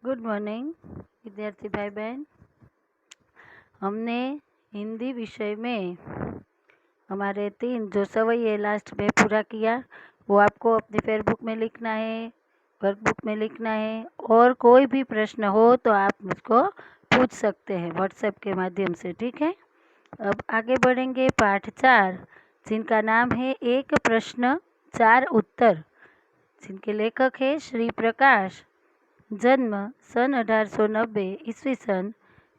Good morning विद्यार्थी भाई बहन। हमने हिंदी विषय में हमारे 3 जो सवई है लास्ट में पूरा किया। वो आपको अपनी फेयरबुक में लिखना है, वर्कबुक में लिखना है, और कोई भी प्रश्न हो तो आप मुझको पूछ सकते हैं व्हाट्सएप के माध्यम से, ठीक है। अब आगे बढ़ेंगे। पाठ 4 जिनका नाम है एक प्रश्न 4 उत्तर, जिनके लेखक है श्री प्रकाश। जन्म सन 1890 ईस्वी सन,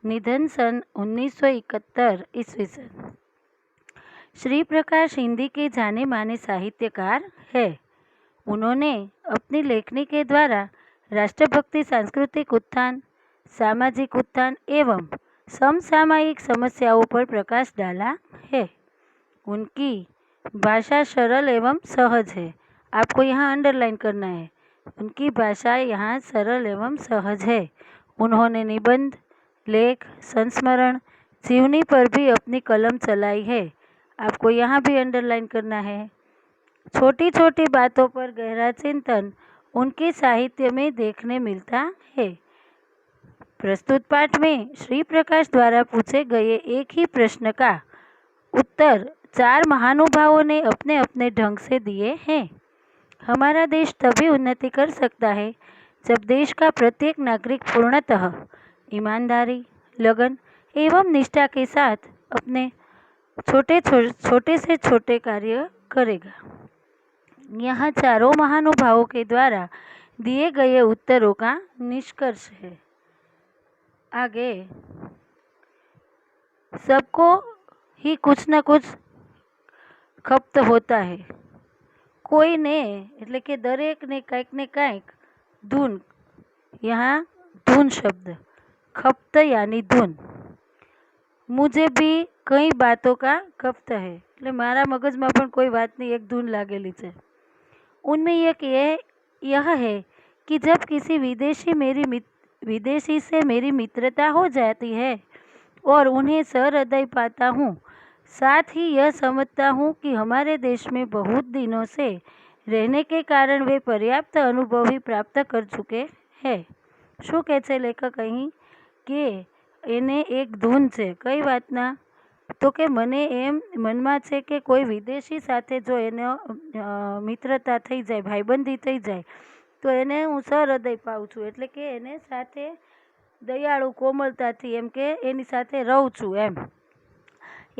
निधन सन 1971 ईस्वी सन। श्री प्रकाश हिंदी के जाने माने साहित्यकार है। उन्होंने अपनी लेखनी के द्वारा राष्ट्रभक्ति, सांस्कृतिक उत्थान, सामाजिक उत्थान एवं समसामयिक समस्याओं पर प्रकाश डाला है। उनकी भाषा सरल एवं सहज है। आपको यहाँ अंडरलाइन करना है, उनकी भाषा यहाँ सरल एवं सहज है। उन्होंने निबंध, लेख, संस्मरण, जीवनी पर भी अपनी कलम चलाई है। आपको यहाँ भी अंडरलाइन करना है। छोटी छोटी बातों पर गहरा चिंतन उनके साहित्य में देखने मिलता है। प्रस्तुत पाठ में श्री प्रकाश द्वारा पूछे गए एक ही प्रश्न का उत्तर 4 महानुभावों ने अपने अपने ढंग से दिए हैं। हमारा देश तभी उन्नति कर सकता है जब देश का प्रत्येक नागरिक पूर्णतः ईमानदारी, लगन एवं निष्ठा के साथ अपने छोटे से छोटे कार्य करेगा। यहाँ चारों महानुभावों के द्वारा दिए गए उत्तरों का निष्कर्ष है। आगे सबको ही कुछ न कुछ खप्त होता है। કોઈને એટલે કે દરેકને કંઈક ને કંઈક ધૂન, यहाँ धुन शब्द, खप्त यानी धुन। मुझे भी कई बातों का खप्त है, એટલે મારા મગજમાં પણ કોઈ વાતની એક ધૂન लागेली છે। उनमें एक यह है कि जब किसी विदेशी से मेरी मित्रता हो जाती है और उन्हें सहृदय पाता हूँ, साथ ही यह समझता हूँ कि हमारे देश में बहुत दिनों से रहने के कारण वे पर्याप्त अनुभव भी प्राप्त कर चुके हैं। શું કહે છે લેખક અહીં કે એને એક ધૂન છે કઈ વાતના, તો કે મને એમ મનમાં છે કે કોઈ વિદેશી સાથે જો એને મિત્રતા થઈ જાય, ભાઈબંધી થઈ જાય, તો એને હું સહૃદય પાઉં છું, એટલે કે એને સાથે દયાળુ કોમળતાથી એમ કે એની સાથે રહું છું એમ।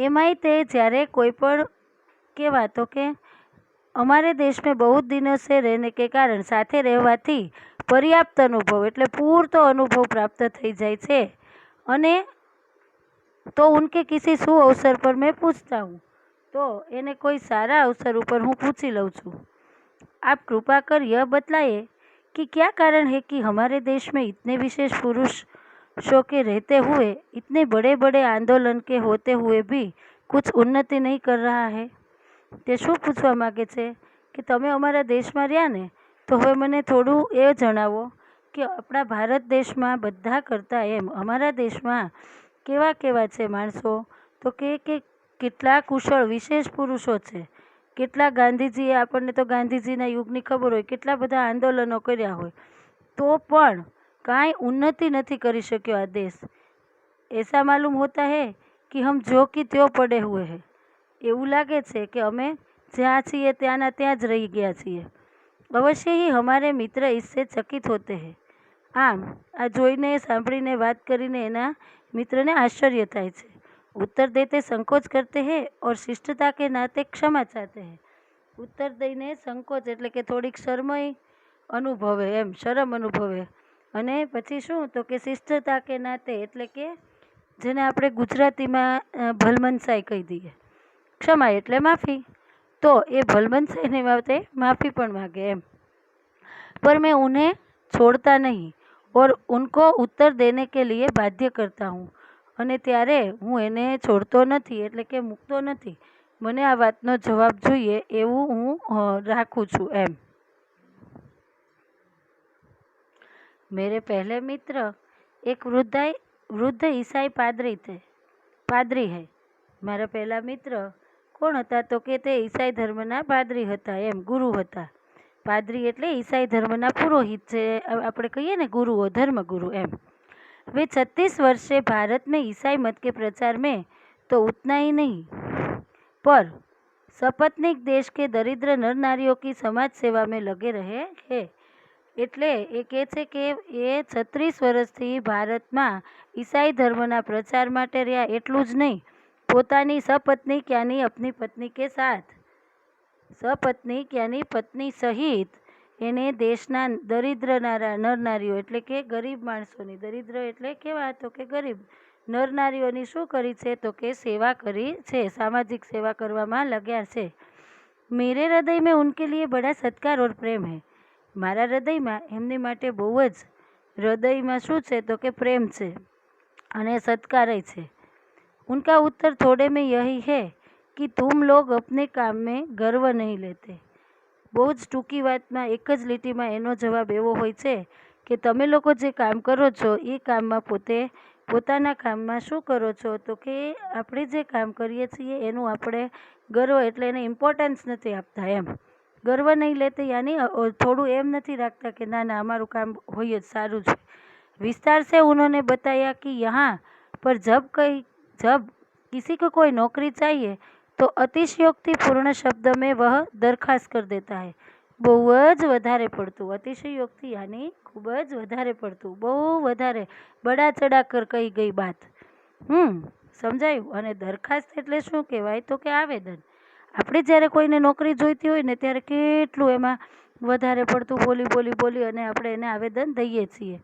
એમાંય તે જ્યારે કોઈ પણ કેવા તો કે અમાरे देश में बहुत दिनों से रहने के कारण साथे रहवाथी पर्याप्त अनुभव એટલે પૂરતો અનુભવ પ્રાપ્ત થઈ જાય છે। અને तो उनके किसी शुभ अवसर पर मैं पूछता हूँ, तो એને કોઈ સારા अवसर ऊपर हूँ पूछी लूँ छूँ। आप कृपा कर यह बतलाइए कि क्या कारण है कि हमारे देश में इतने विशेष पुरुषों के रहते हुए, इतने बड़े बड़े आंदोलन के होते हुए भी कुछ उन्नति नहीं कर रहा है। તે શું પૂછવા માગે છે કે તમે અમારા દેશમાં રહ્યા ને, તો હવે મને થોડું એ જણાવો કે આપણા ભારત દેશમાં બધા કરતાં એમ અમારા દેશમાં કેવા કેવા છે માણસો, તો કે કેટલા કુશળ વિશેષ પુરુષો છે, કેટલા ગાંધીજીએ આપણને તો ગાંધીજીના યુગની ખબર હોય, કેટલા બધા આંદોલનો કર્યા હોય, તો પણ કાંઈ ઉન્નતિ નથી કરી શક્યો આ દેશ। ऐसा मालूम होता है कि हम जो कि त्यों पड़े हुए हैं। એવું લાગે છે કે અમે જ્યાં છીએ ત્યાંના ત્યાં જ રહી ગયા છીએ। અવશ્ય ही हमारे मित्र इससे चकित होते हैं। આમ આ જોઈને, સાંભળીને, વાત કરીને એના મિત્રને આશ્ચર્ય થાય છે। उत्तर देते संकोच करते हैं और शिष्टता के नाते क्षमा चाहते हैं। उत्तर દઈને સંકોચ એટલે કે થોડીક શરમય અનુભવે, એમ શરમ અનુભવે, અને પછી શું તો કે શિષ્ટતા કે નાતે એટલે કે જેને આપણે ગુજરાતીમાં ભલમનસાઈ કહી દઈએ। क्षमा એટલે માફી, तो ये भलमनसाई ने बाबते माफ़ी पण मांगे एम। पर मैं उन्हें छोड़ता नहीं और उनको उत्तर देने के लिए बाध्य करता हूँ, અને ત્યારે હું એને છોડતો નથી એટલે કે મૂકતો નથી। મને આ વાતનો જવાબ જોઈએ એવું હું રાખું છું એમ। मेरे पहले मित्र एक वृद्ध ईसाई पादरी है। मारा पहला मित्र કોણ હતા, તો કે તે ઈસાઈ ધર્મના પાદરી હતા, એમ ગુરુ હતા। પાદરી એટલે ઈસાઈ ધર્મના પુરોહિત છે, આપણે કહીએ ને गुरुओं धर्मगुरु एम। वे 36 वर्षे भारत में ईसाई मत के प्रचार में तो उतना ही नहीं, पर सपत्नीक देश के दरिद्र नर नारियों की समाज सेवा में लगे रहे हैं। એટલે એ કહે છે કે એ 36 વર્ષથી ભારતમાં ઈસાઈ ધર્મના પ્રચાર માટે રહ્યા, એટલું જ નહીં, પોતાની સપત્નીક યાની અપની પત્ની કે સાથ, સપત્નીક યાની પત્ની સહિત એને દેશના દરિદ્ર નરનારીઓ એટલે કે ગરીબ માણસોની, દરિદ્ર એટલે કેવા તો કે ગરીબ નરનારીઓની શું કરી છે તો કે સેવા કરી છે, સામાજિક સેવા કરવામાં લગ્યા છે। मेरे हृदय में उनके लिए बड़ा सत्कार और प्रेम है। મારા હૃદયમાં એમની માટે બહુ જ હૃદયમાં શું છે તો કે પ્રેમ છે અને સત્કારય છે। उनका उत्तर थोड़े में यही है कि तुम लोग अपने काम में गर्व नहीं लेते। બહુ જ ટૂંકી વાતમાં એક જ લીટીમાં એનો જવાબ એવો હોય છે કે તમે લોકો જે કામ કરો છો એ કામમાં પોતાના કામમાં શું કરો છો તો કે આપણે જે કામ કરીએ છીએ એનું આપણે ગર્વ એટલે એને ઇમ્પોર્ટન્સ નથી આપતા, એમ गर्व नहीं लेते यानी थोड़ू एम नहीं रखता कि ना ना हमारू काम हो सारू है। विस्तार से उन्होंने बताया कि यहाँ पर जब किसी को कोई नौकरी चाहिए तो अतिशयोक्ति पूर्ण शब्द में वह दरखास्त कर देता है। बहु ज वधारे पड़तू, अतिशयोक्ति यानी खूब ज वधारे पड़तू, बहु वधारे बड़ा चढ़ा कर कही गई बात। समझाયું। અને દરખાસ્ત એટલે શું કહેવાય તો કે આવેદન। આપણે જ્યારે કોઈને નોકરી જોઈતી હોય ને ત્યારે કેટલું એમાં વધારે પડતું બોલી અને આપણે એને આવેદન દઈએ છીએ।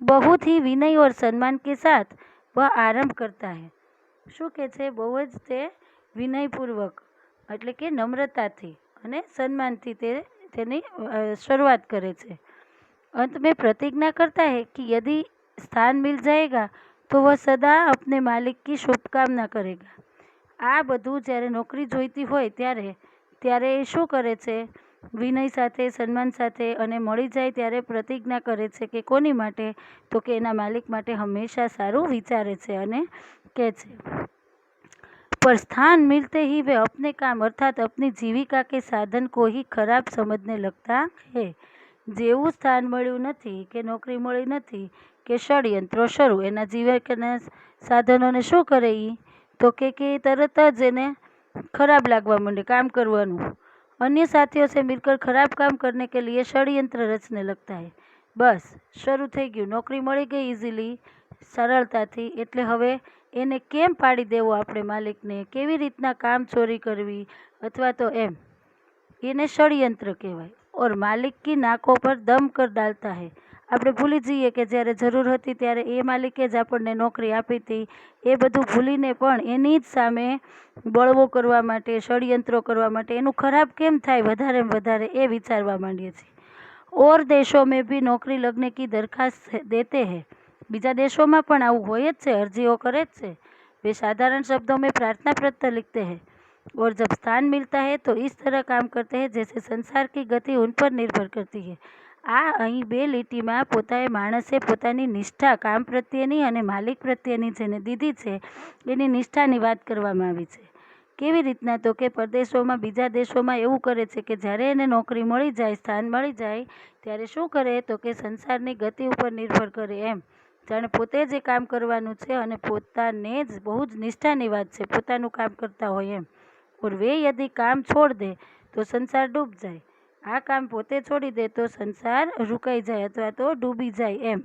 बहुत ही विनय और सम्मान के साथ वह आरंभ करता है। શું કે છે બહુ જ તે વિનયપૂર્વક એટલે કે નમ્રતાથી અને સન્માનથી તેની શરૂઆત કરે છે। अंत में प्रतिज्ञा करता है कि यदि स्थान मिल जाएगा तो वह सदा अपने मालिक की शुभकामना करेगा। આ બધું જ્યારે નોકરી જોઈતી હોય ત્યારે એ શું કરે છે વિનય સાથે સન્માન સાથે અને મળી જાય ત્યારે પ્રતિજ્ઞા કરે છે કે કોની માટે તો કે એના માલિક માટે હંમેશા સારું વિચારે છે અને કહે છે पर स्थान मिलते ही वे अपने काम अर्थात अपनी जीविका के साधन को ही खराब समझने लगता है। જેવું સ્થાન મળ્યું નથી કે નોકરી મળી નથી કે ષડયંત્રો શરૂ એના જીવિકાના સાધનોને શું કરે तो કે तरत ज એને खराब लगवा मंडे काम करवानू, अन्य साथियों से मिलकर खराब काम करने के लिए षड्यंत्र रचने लगता है। बस शुरू थई गयुं, नौकरी मळी गई इजीली सरलताथी, एटले हवे एने केम पाड़ी देवो आपणे मालिकने, केवी रीतना काम चोरी करवी अथवा तो एम, एने षड्यंत्र कहेवाय। और मालिक की नाकों पर दम कर डालता है। આપણે ભૂલી જઈએ કે જ્યારે જરૂર હતી ત્યારે એ માલિકે જ આપણને નોકરી આપી હતી, એ બધું ભૂલીને પણ એની જ સામે બળવો કરવા માટે, ષડયંત્રો કરવા માટે એનું ખરાબ કેમ થાય વધારે વધારે એ વિચારવા માંડીએ છીએ। और देशों में भी नौकरी लगने की दरखास्त देते हैं। બીજા દેશોમાં પણ આવું હોય જ છે, અરજીઓ કરે જ છે। वे साधारण शब्दों में प्रार्थना पत्र लिखते हैं और जब स्थान मिलता है तो इस तरह काम करते हैं जैसे संसार की गति उन पर निर्भर करती है। આ અહીં બે લીટીમાં માણસે પોતાની નિષ્ઠા કામ પ્રત્યેની અને માલિક પ્રત્યેની જેને દીધી છે એની નિષ્ઠાની વાત કરવામાં આવી છે। કેવી રીતના તો કે પરદેશોમાં બીજા દેશોમાં એવું કરે છે કે જ્યારે એને નોકરી મળી જાય, સ્થાન મળી જાય ત્યારે શું કરે તો કે સંસારની ગતિ ઉપર નિર્ભર કરે, એમ જાણે પોતે જે કામ કરવાનું છે અને પોતાને જ બહુ જ નિષ્ઠાની વાત છે, પોતાનું કામ કરતા હોય એમ। और वे यदि काम छोड़ दे तो संसार डूब जाए। આ કામ પોતે છોડી દે તો સંસાર રૂકાઈ જાય અથવા તો ડૂબી જાય એમ।